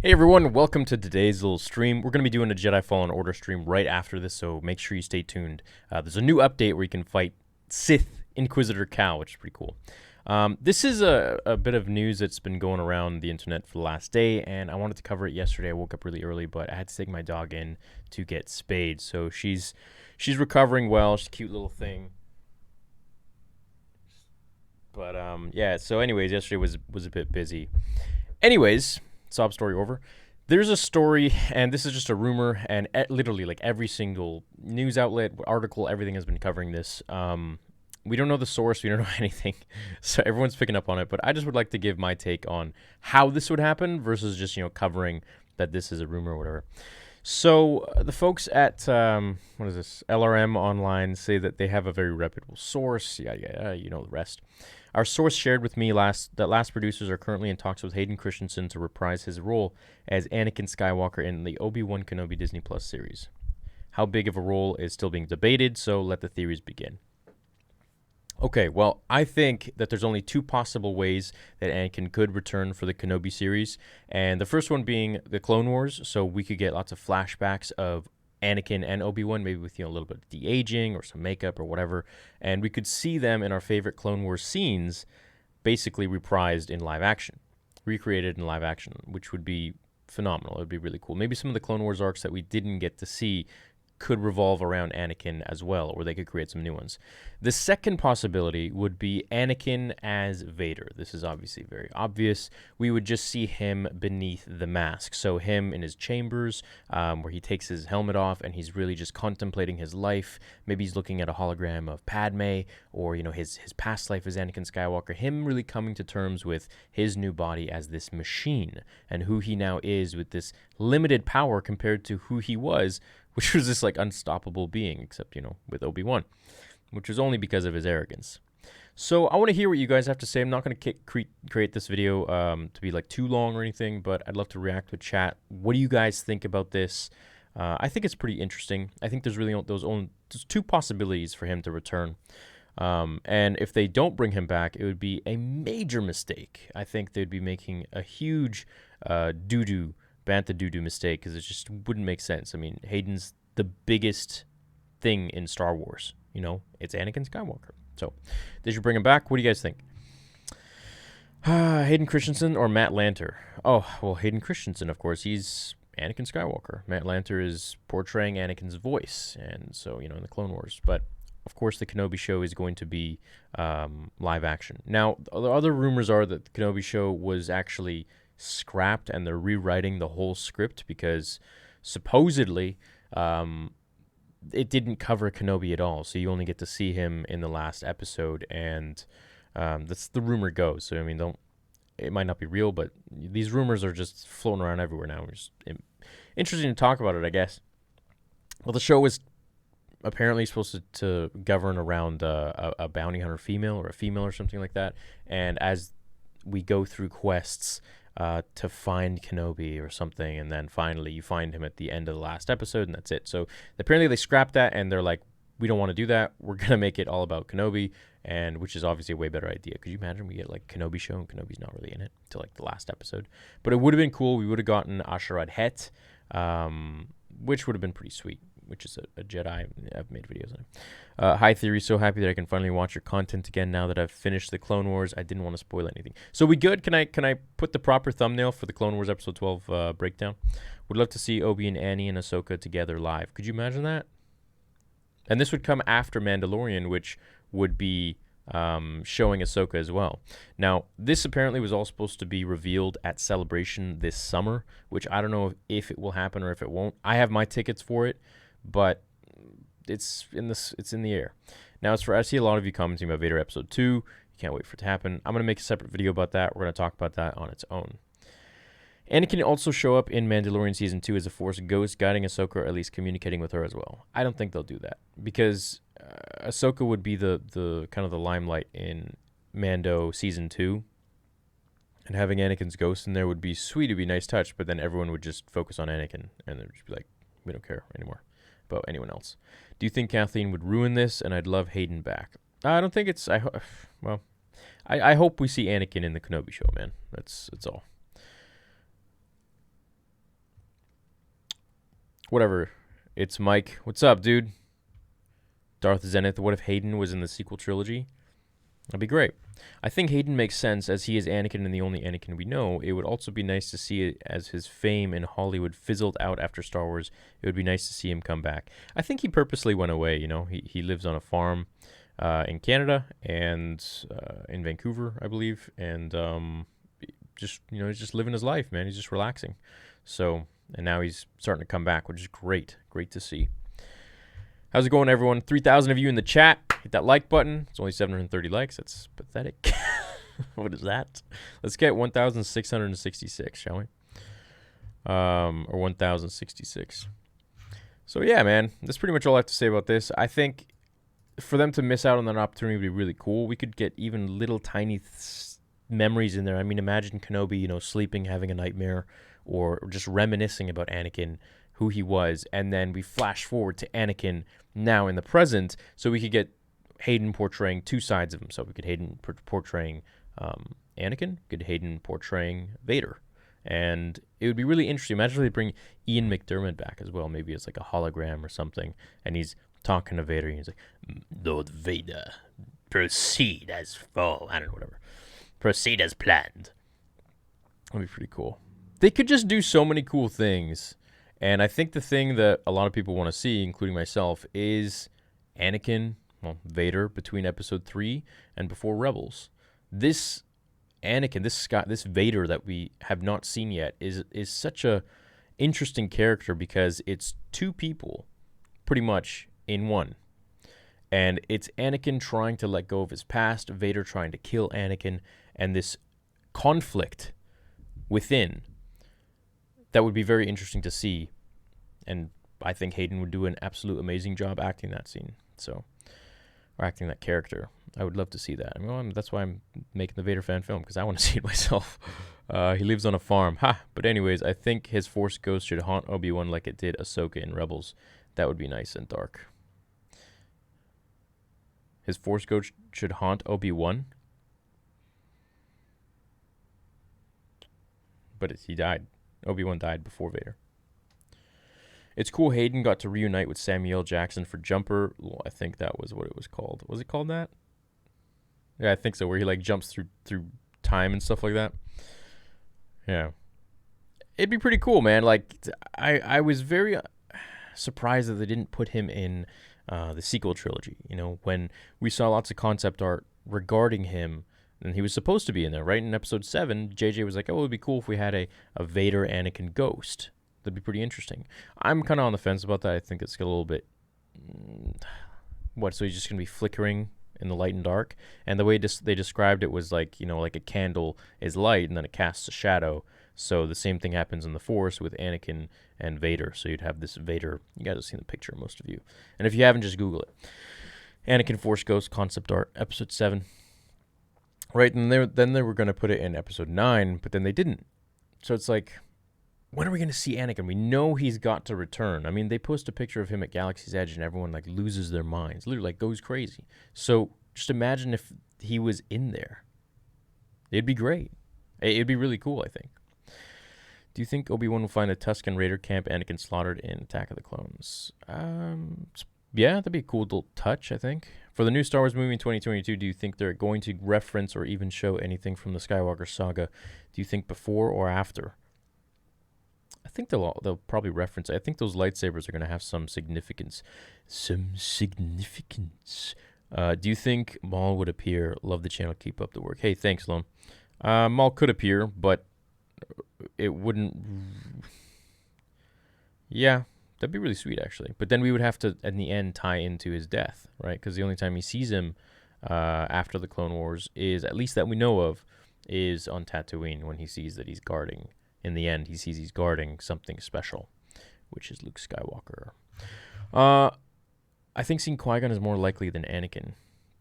Hey everyone, welcome to today's little stream. We're going to be doing a Jedi Fallen Order stream right after this, so make sure you stay tuned. There's a new update where you can fight Sith Inquisitor Cal, which is pretty cool. This is a bit of news that's been going around the internet for the last day, and I wanted to cover it yesterday. I woke up really early, but I had to take my dog in to get spayed, so she's recovering well. She's a cute little thing. But yeah, so anyways, yesterday was a bit busy. Anyways, sob story over. There's a story, and this is just a rumor, and literally like every single news outlet, article, everything has been covering this. We don't know the source, we don't know anything, so everyone's picking up on it. But I just would like to give my take on how this would happen versus just covering that this is a rumor or whatever. So the folks at what is this LRM Online say that they have a very reputable source. Yeah, you know the rest. Our source shared with me that last producers are currently in talks with Hayden Christensen to reprise his role as Anakin Skywalker in the Obi-Wan Kenobi Disney Plus series. How big of a role is still being debated, so let the theories begin. Okay, well, I think that there's only two possible ways that Anakin could return for the Kenobi series, and the first one being the Clone Wars, so we could get lots of flashbacks of Anakin and Obi-Wan, maybe with a little bit of de-aging or some makeup or whatever, and we could see them in our favorite Clone Wars scenes basically reprised in live action, recreated in live action, which would be phenomenal. It would be really cool. Maybe some of the Clone Wars arcs that we didn't get to see could revolve around Anakin as well, or they could create some new ones. The second possibility would be Anakin as Vader. This is obviously very obvious. We would just see him beneath the mask. So him in his chambers, where he takes his helmet off and he's really just contemplating his life. Maybe he's looking at a hologram of Padme, or his past life as Anakin Skywalker. Him really coming to terms with his new body as this machine and who he now is with this limited power compared to who he was, which was this like unstoppable being, except, with Obi-Wan, which was only because of his arrogance. So I want to hear what you guys have to say. I'm not going to create this video to be like too long or anything, but I'd love to react with chat. What do you guys think about this? I think it's pretty interesting. I think there's really there's two possibilities for him to return. And if they don't bring him back, it would be a major mistake. I think they'd be making a huge Bantha doo-doo mistake, because it just wouldn't make sense. I mean, Hayden's the biggest thing in Star Wars. It's Anakin Skywalker. So they should bring him back. What do you guys think? Hayden Christensen or Matt Lanter? Oh, well, Hayden Christensen, of course. He's Anakin Skywalker. Matt Lanter is portraying Anakin's voice, and so, in the Clone Wars. But, of course, the Kenobi show is going to be live action. Now, the other rumors are that the Kenobi show was actually scrapped and they're rewriting the whole script because supposedly it didn't cover Kenobi at all, so you only get to see him in the last episode, and that's the rumor goes. So I mean, it might not be real, but these rumors are just floating around everywhere now. It's just interesting to talk about it, I guess. Well, the show was apparently supposed to govern around a bounty hunter female, or a female or something like that, and as we go through quests to find Kenobi or something, and then finally you find him at the end of the last episode, and that's it. So apparently they scrapped that, and they're like, we don't want to do that. We're going to make it all about Kenobi, and which is obviously a way better idea. Could you imagine we get like Kenobi show and Kenobi's not really in it till like the last episode? But it would have been cool. We would have gotten Asherad Het, which would have been pretty sweet, which is a Jedi. I've made videos on it. Hi Theory, so happy that I can finally watch your content again now that I've finished the Clone Wars. I didn't want to spoil anything. So we good? Can I put the proper thumbnail for the Clone Wars episode 12 breakdown? Would love to see Obi and Annie and Ahsoka together live. Could you imagine that? And this would come after Mandalorian, which would be showing Ahsoka as well. Now, this apparently was all supposed to be revealed at Celebration this summer, which I don't know if it will happen or if it won't. I have my tickets for it, but it's in the air. Now, I see a lot of you commenting about Vader Episode 2. You can't wait for it to happen. I'm going to make a separate video about that. We're going to talk about that on its own. Anakin also show up in Mandalorian Season 2 as a Force ghost, guiding Ahsoka, or at least communicating with her as well. I don't think they'll do that, because Ahsoka would be the kind of the limelight in Mando Season 2, and having Anakin's ghost in there would be sweet. It'd be a nice touch, but then everyone would just focus on Anakin, and they'd just be like, we don't care anymore about anyone else. Do you think Kathleen would ruin this? And I'd love Hayden back. I don't think it's... I hope we see Anakin in the Kenobi show, man. That's all. whatever. It's Mike. What's up, dude? Darth Zenith. What if Hayden was in the sequel trilogy? That'd be great. I think Hayden makes sense as he is Anakin and the only Anakin we know. It would also be nice to see it as his fame in Hollywood fizzled out after Star Wars. It would be nice to see him come back. I think he purposely went away, you know. He lives on a farm in Canada and in Vancouver, I believe. And just, you know, he's just living his life, man. He's just relaxing. So, and now he's starting to come back, which is great. Great to see. How's it going, everyone? 3,000 of you in the chat. Hit that like button. It's only 730 likes. That's pathetic. What is that? Let's get 1,666, shall we? Or 1,066. So, yeah, man. That's pretty much all I have to say about this. I think for them to miss out on that opportunity would be really cool. We could get even little tiny memories in there. I mean, imagine Kenobi, you know, sleeping, having a nightmare, or just reminiscing about Anakin, who he was, and then we flash forward to Anakin now in the present, so we could get Hayden portraying two sides of him. So we could Hayden portraying Anakin, could Hayden portraying Vader, and it would be really interesting. Imagine if they bring Ian McDiarmid back as well, maybe as like a hologram or something, and he's talking to Vader, and he's like, Lord Vader, proceed as fall. I don't know, whatever. Proceed as planned. That'd be pretty cool. They could just do so many cool things. And I think the thing that a lot of people want to see, including myself, is Anakin, well, Vader, between Episode 3 and before Rebels. This Anakin, this Vader that we have not seen yet is such a interesting character because it's two people, pretty much, in one. And it's Anakin trying to let go of his past, Vader trying to kill Anakin, and this conflict within. That would be very interesting to see, and I think Hayden would do an absolute amazing job acting that scene, or acting that character. I would love to see that. I mean, that's why I'm making the Vader fan film, because I want to see it myself. He lives on a farm. But anyways, I think his Force Ghost should haunt Obi-Wan like it did Ahsoka in Rebels. That would be nice and dark. His Force Ghost should haunt Obi-Wan? But he died. Obi-Wan died before Vader. It's cool Hayden got to reunite with Samuel Jackson for Jumper. Well, I think that was what it was called. Was it called that? Yeah, I think so, where he like jumps through time and stuff like that. Yeah. It'd be pretty cool, man. Like, I was very surprised that they didn't put him in the sequel trilogy. You know, when we saw lots of concept art regarding him, and he was supposed to be in there, right? In Episode 7, JJ was like, oh, it would be cool if we had a Vader Anakin ghost. That'd be pretty interesting. I'm kind of on the fence about that. I think it's a little bit... so he's just going to be flickering in the light and dark? And the way they described it was like, you know, like a candle is light and then it casts a shadow. So the same thing happens in the Force with Anakin and Vader. So you'd have this Vader... You guys have seen the picture, most of you. And if you haven't, just Google it. Anakin Force Ghost concept art, Episode 7. Right, and then they were going to put it in Episode 9, but then they didn't. So it's like, when are we going to see Anakin? We know he's got to return. I mean, they post a picture of him at Galaxy's Edge, and everyone, like, loses their minds. Literally, like, goes crazy. So just imagine if he was in there. It'd be great. It'd be really cool, I think. Do you think Obi-Wan will find a Tusken Raider camp Anakin slaughtered in Attack of the Clones? Yeah, that'd be a cool little touch, I think. For the new Star Wars movie in 2022, do you think they're going to reference or even show anything from the Skywalker saga? Do you think before or after? I think they'll probably reference it. I think those lightsabers are going to have some significance. Some significance. Do you think Maul would appear? Love the channel. Keep up the work. Hey, thanks, Lone. Maul could appear, but it wouldn't... Yeah. That'd be really sweet, actually. But then we would have to, in the end, tie into his death, right? Because the only time he sees him after the Clone Wars is, at least that we know of, is on Tatooine when he sees that he's guarding. In the end, he sees he's guarding something special, which is Luke Skywalker. I think seeing Qui-Gon is more likely than Anakin.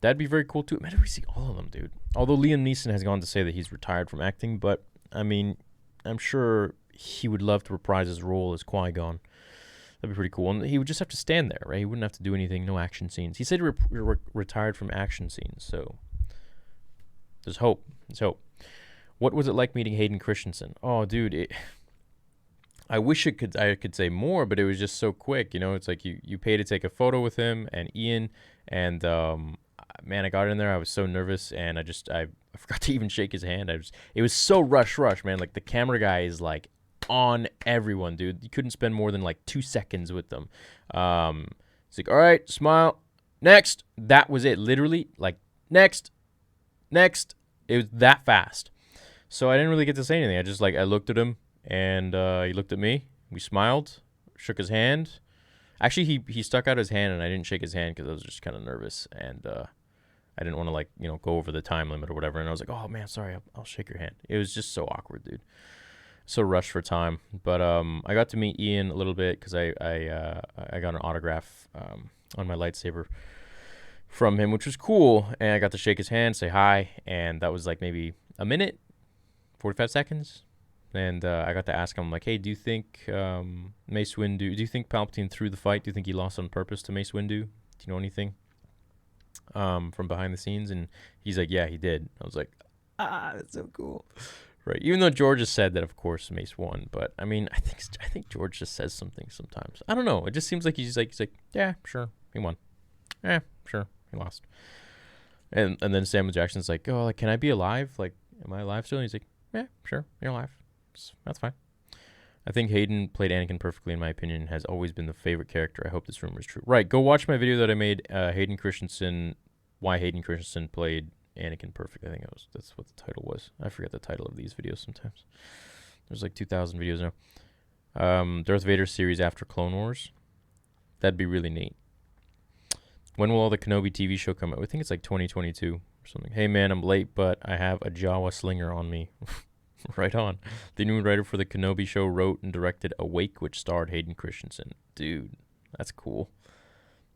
That'd be very cool, too. Imagine if we see all of them, dude. Although Liam Neeson has gone to say that he's retired from acting, but, I mean, I'm sure he would love to reprise his role as Qui-Gon. That'd be pretty cool. And he would just have to stand there, right? He wouldn't have to do anything, no action scenes. He said he retired from action scenes, so there's hope. There's hope. What was it like meeting Hayden Christensen? Oh, dude, I wish I could say more, but it was just so quick. You know, it's like you pay to take a photo with him and Ian, and man, I got in there. I was so nervous, and I forgot to even shake his hand. It was so rush, man. Like the camera guy is like on everyone, dude. You couldn't spend more than like 2 seconds with them. It's like, all right, smile, next. That was it, literally. Like next. It was that fast. So I didn't really get to say anything. I looked at him, and he looked at me. We smiled, shook his hand. Actually, he stuck out his hand, and I didn't shake his hand because I was just kind of nervous, and I didn't want to go over the time limit or whatever. And I was like, oh man, sorry, I'll shake your hand. It was just so awkward, dude. So rushed for time. But I got to meet Ian a little bit because I got an autograph on my lightsaber from him, which was cool. And I got to shake his hand, say hi, and that was like maybe a minute, 45 seconds. And I got to ask him, like, hey, do you think Mace Windu, do you think Palpatine threw the fight? Do you think he lost on purpose to Mace Windu? Do you know anything from behind the scenes? And he's like, yeah, he did. I was like, that's so cool. Right. Even though George has said that, of course, Mace won. But, I mean, I think George just says something sometimes. I don't know. It just seems like he's like, yeah, sure, he won. Yeah, sure, he lost. And then Samuel Jackson's like, oh, like, can I be alive? Like, am I alive still? And he's like, yeah, sure, you're alive. That's fine. I think Hayden played Anakin perfectly, in my opinion, has always been the favorite character. I hope this rumor is true. Right, go watch my video that I made, Hayden Christensen, why Hayden Christensen played Anakin perfect. I think that's what the title was. I forget the title of these videos sometimes. There's like 2,000 videos now. Darth Vader series after Clone Wars. That'd be really neat. When will all the Kenobi TV show come out? I think it's like 2022 or something. Hey man, I'm late, but I have a Jawa slinger on me. Right on. The new writer for the Kenobi show wrote and directed Awake, which starred Hayden Christensen. Dude, that's cool.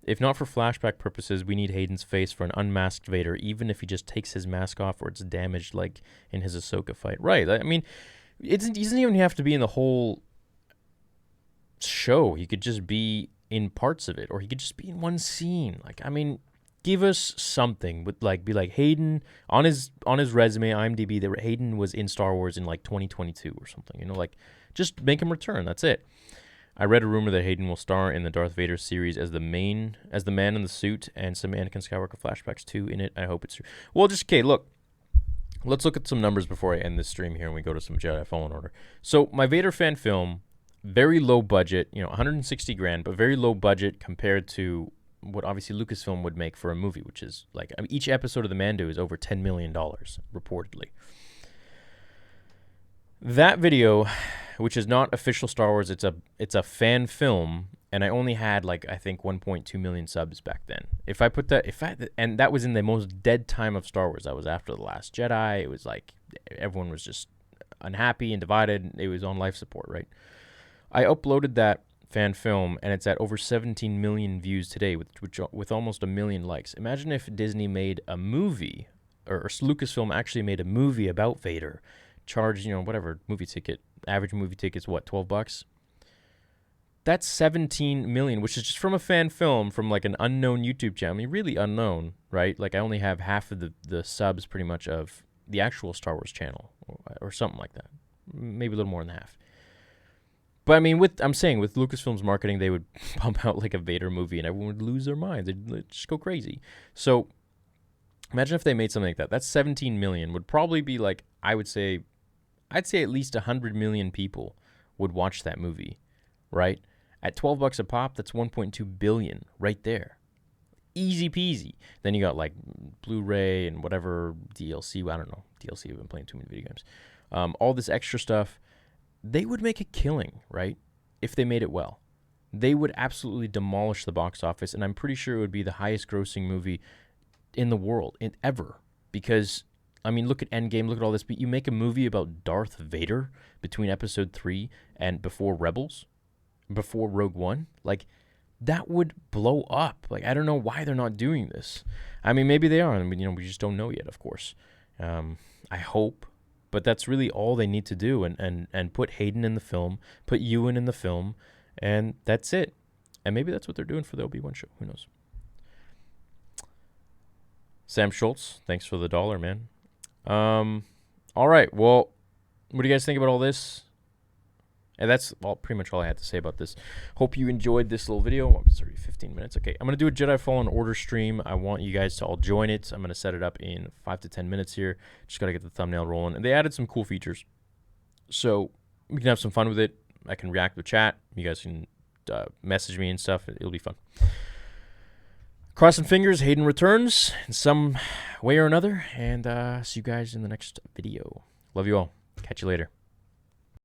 If not for flashback purposes, we need Hayden's face for an unmasked Vader, even if he just takes his mask off or it's damaged like in his Ahsoka fight. Right. I mean, he doesn't even have to be in the whole show. He could just be in parts of it, or he could just be in one scene. Like, I mean, give us something with be like Hayden on his resume, IMDb, that Hayden was in Star Wars in like 2022 or something. You know, like just make him return. That's it. I read a rumor that Hayden will star in the Darth Vader series as the man in the suit, and some Anakin Skywalker flashbacks too in it. I hope it's true. Well, just okay. Look, let's look at some numbers before I end this stream here, and we go to some Jedi Fallen Order. So my Vader fan film, very low budget, 160 grand, but very low budget compared to what obviously Lucasfilm would make for a movie, which is like, I mean, each episode of The Mando is over $10 million, reportedly. That video, which is not official Star Wars, it's a fan film, and I only had like, I think 1.2 million subs back then. And that was in the most dead time of Star Wars. That was after The Last Jedi. It was like everyone was just unhappy and divided. It was on life support, right? I uploaded that fan film, and it's at over 17 million views today, with almost 1 million likes. Imagine if Disney made a movie, or Lucasfilm actually made a movie about Vader, charged, whatever movie ticket, average movie ticket's what, $12? That's 17 million, which is just from a fan film from like an unknown YouTube channel. I mean, really unknown, right? Like I only have half of the subs pretty much of the actual Star Wars channel, or something like that. Maybe a little more than half. But I mean, with Lucasfilm's marketing, they would pump out like a Vader movie and everyone would lose their minds. They'd just go crazy. So imagine if they made something like that. That's 17 million. Would probably be like, I'd say at least 100 million people would watch that movie, right? At $12 a pop, that's 1.2 billion right there. Easy peasy. Then you got like Blu-ray and whatever DLC. I don't know. DLC, I've been playing too many video games. All this extra stuff. They would make a killing, right? If they made it well. They would absolutely demolish the box office, and I'm pretty sure it would be the highest grossing movie in the world, ever. Because, I mean, look at Endgame, look at all this, but you make a movie about Darth Vader between Episode 3 and before Rebels, before Rogue One, like, that would blow up. Like, I don't know why they're not doing this. I mean, maybe they are, I mean, we just don't know yet, of course. I hope. But that's really all they need to do, and put Hayden in the film, put Ewan in the film, and that's it. And maybe that's what they're doing for the Obi-Wan show. Who knows? Sam Schultz, thanks for the $1, man. All right, well, what do you guys think about all this? And that's pretty much all I had to say about this. Hope you enjoyed this little video. Oh, sorry, 15 minutes. Okay, I'm going to do a Jedi Fallen Order stream. I want you guys to all join it. I'm going to set it up in 5 to 10 minutes here. Just got to get the thumbnail rolling. And they added some cool features. So we can have some fun with it. I can react to chat. You guys can message me and stuff. It'll be fun. Crossing fingers, Hayden returns in some way or another. And see you guys in the next video. Love you all. Catch you later.